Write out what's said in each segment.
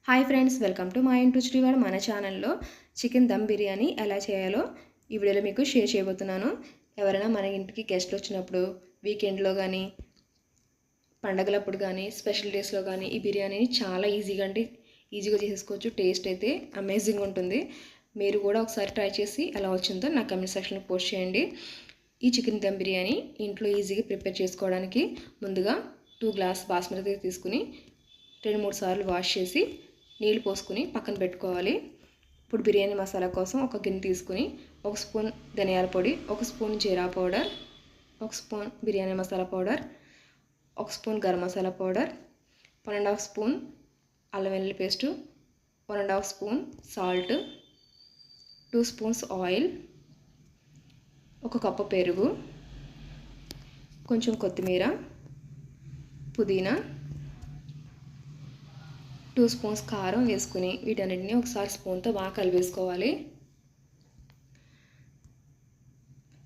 Hi friends, welcome to మా ఇంటి రుచి. వాళ్ళ మన ఛానల్లో చికెన్ దమ్ బిర్యానీ ఎలా చేయాలో ఈ వీడియోలో మీకు షేర్ చేయబోతున్నాను. ఎవరైనా మన ఇంటికి గెస్ట్లు వచ్చినప్పుడు, వీకెండ్లో కానీ, పండగలప్పుడు కానీ, స్పెషల్ డేస్లో కానీ ఈ బిర్యానీని చాలా ఈజీగా చేసేసుకోవచ్చు. టేస్ట్ అయితే అమేజింగ్ ఉంటుంది. మీరు కూడా ఒకసారి ట్రై చేసి ఎలా వచ్చిందో నా కమెంట్ సెక్షన్లో పోస్ట్ చేయండి. ఈ చికెన్ దమ్ బిర్యానీ ఇంట్లో ఈజీగా ప్రిపేర్ చేసుకోవడానికి ముందుగా 2 గ్లాస్ బాస్మతి తీసుకుని 2-3 సార్లు వాష్ చేసి నీళ్ళు పోసుకుని పక్కన పెట్టుకోవాలి. ఇప్పుడు బిర్యానీ మసాలా కోసం ఒక గిన్నె తీసుకుని 1 స్పూన్ ధనియాల పొడి, 1 స్పూన్ జీరా powder, 1 spoon biryani masala powder, 1 spoon garam masala powder, 1.5 spoon అల్లం వెల్లుల్లి paste, 1.5 spoon salt, 2 spoons oil, 1 cup పెరుగు, కొంచెం కొత్తిమీర, పుదీనా, 2 స్పూన్స్ కారం వేసుకుని వీటన్నిటిని ఒకసారి స్పూన్తో బాగా కలిపేసుకోవాలి.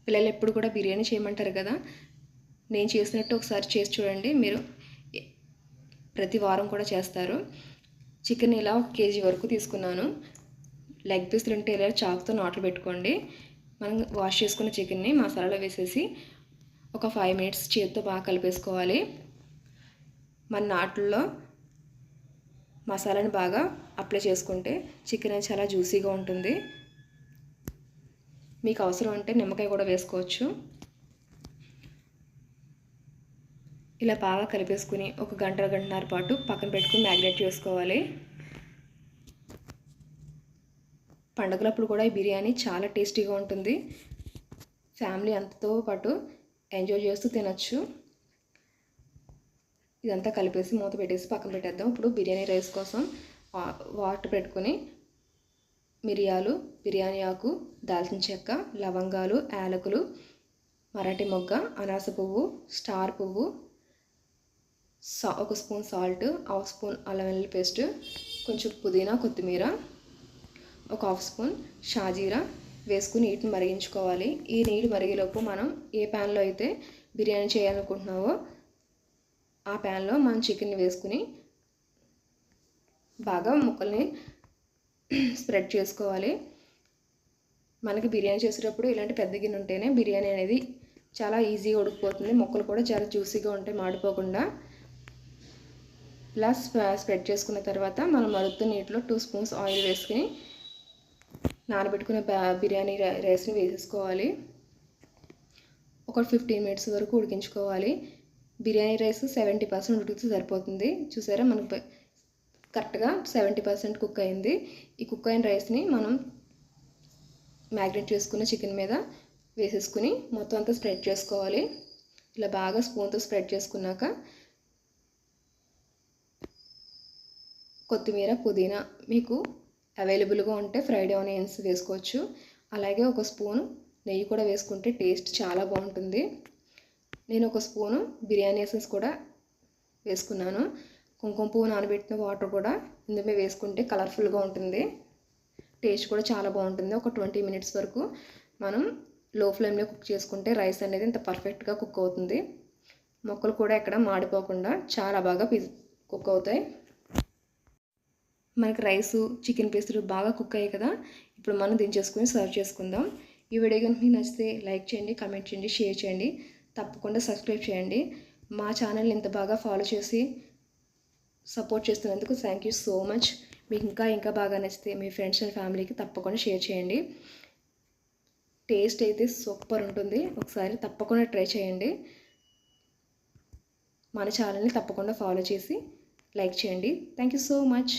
పిల్లలు ఎప్పుడు కూడా బిర్యానీ చేయమంటారు కదా, నేను చేసినట్టు ఒకసారి చేసి చూడండి. మీరు ప్రతి వారం కూడా చేస్తారు. చికెన్ ఇలా 1 కేజీ వరకు తీసుకున్నాను. లెగ్ పీసులు ఉంటే ఇలా చాకుతో నాట్లు పెట్టుకోండి. మనం వాష్ చేసుకున్న చికెన్ని మసాలాలో వేసేసి ఒక 5 మినిట్స్ చేతితో బాగా కలిపేసుకోవాలి. మన నాట్లలో మసాలాని బాగా అప్లై చేసుకుంటే చికెన్ అనేది చాలా జ్యూసీగా ఉంటుంది. మీకు అవసరం ఉంటే నిమ్మకాయ కూడా వేసుకోవచ్చు. ఇలా బాగా కలిపేసుకుని 1 గంటన్నర పాటు పక్కన పెట్టుకుని మ్యాగ్నేట్ చేసుకోవాలి. పండుగలప్పుడు కూడా ఈ బిర్యానీ చాలా టేస్టీగా ఉంటుంది. ఫ్యామిలీ అంతతో పాటు ఎంజాయ్ చేస్తూ తినచ్చు. ఇదంతా కలిపేసి మూత పెట్టేసి పక్కన పెట్టేద్దాం. ఇప్పుడు బిర్యానీ రైస్ కోసం వాటర్ పెట్టుకొని మిరియాలు, బిర్యానీ ఆకు, దాల్చిన చెక్క, లవంగాలు, యాలకులు, మరాఠీ మొగ్గ, అనాస పువ్వు, స్టార్ పువ్వు, 1 స్పూన్ సాల్ట్, 1/2 స్పూన్ అల్లం వెల్లుల్లి పేస్ట్, కొంచెం పుదీనా, కొత్తిమీర, 1/2 స్పూన్ షాజీరా వేసుకుని నీటిని మరిగించుకోవాలి. ఈ నీళ్ళు మరిగేలోపు మనం ఏ ప్యాన్లో అయితే బిర్యానీ చేయాలనుకుంటున్నావో ఆ ప్యాన్లో మనం చికెన్ని వేసుకుని బాగా ముక్కల్ని స్ప్రెడ్ చేసుకోవాలి. మనకి బిర్యానీ చేసేటప్పుడు ఇలాంటి పెద్ద గిన్నె ఉంటేనే బిర్యానీ అనేది చాలా ఈజీగా ఉడికిపోతుంది. ముక్కలు కూడా చాలా జ్యూసీగా ఉంటాయి మాడిపోకుండా. ఇలా స్ప్రెడ్ చేసుకున్న తర్వాత మనం మరుగుతున్న నీటిలో 2 స్పూన్స్ ఆయిల్ వేసుకుని నానబెట్టుకున్న బిర్యానీ రైస్ని వేసేసుకోవాలి. ఒక 15 మినిట్స్ వరకు ఉడికించుకోవాలి. బిర్యానీ రైస్ 70% ఉడికితే సరిపోతుంది. చూసారా, మనకు కరెక్ట్గా 70% కుక్ అయింది. ఈ కుక్ అయిన రైస్ని మనం మ్యాగ్నేట్ చేసుకున్న చికెన్ మీద వేసేసుకుని మొత్తం అంతా స్ప్రెడ్ చేసుకోవాలి. ఇలా బాగా స్పూన్తో స్ప్రెడ్ చేసుకున్నాక కొత్తిమీర, పుదీనా మీకు అవైలబుల్గా ఉంటే ఫ్రైడ్ ఆనియన్స్ వేసుకోవచ్చు. అలాగే 1 స్పూను నెయ్యి కూడా వేసుకుంటే టేస్ట్ చాలా బాగుంటుంది. నేను 1 స్పూను బిర్యానీ ఎసెన్స్ కూడా వేసుకున్నాను. కుంకుమ పువ్వు నానబెట్టిన వాటర్ కూడా ఇందులో వేసుకుంటే కలర్ఫుల్గా ఉంటుంది. టేస్ట్ కూడా చాలా బాగుంటుంది. ఒక 20 మినిట్స్ వరకు మనం లో ఫ్లేమ్లో కుక్ చేసుకుంటే రైస్ అనేది ఇంత పర్ఫెక్ట్గా కుక్ అవుతుంది. మొక్కలు కూడా ఎక్కడ మాడిపోకుండా చాలా బాగా కుక్ అవుతాయి. మనకి రైసు, చికెన్ పీసులు బాగా కుక్ అయ్యాయి కదా, ఇప్పుడు మనం దించేసుకుని సర్వ్ చేసుకుందాం. ఈ వీడియో కనుక మీకు నచ్చితే లైక్ చేయండి, కామెంట్ చేయండి, షేర్ చేయండి, తప్పకుండా సబ్స్క్రైబ్ చేయండి. మా ఛానల్ని ఇంత బాగా ఫాలో చేసి సపోర్ట్ చేస్తున్నందుకు థ్యాంక్ యూ సో మచ్. మీకు ఇంకా బాగా నచ్చితే మీ ఫ్రెండ్స్ అండ్ ఫ్యామిలీకి తప్పకుండా షేర్ చేయండి. టేస్ట్ అయితే సూపర్ ఉంటుంది. ఒకసారి తప్పకుండా ట్రై చేయండి. మన ఛానల్ని తప్పకుండా ఫాలో చేసి లైక్ చేయండి. Thank you so much.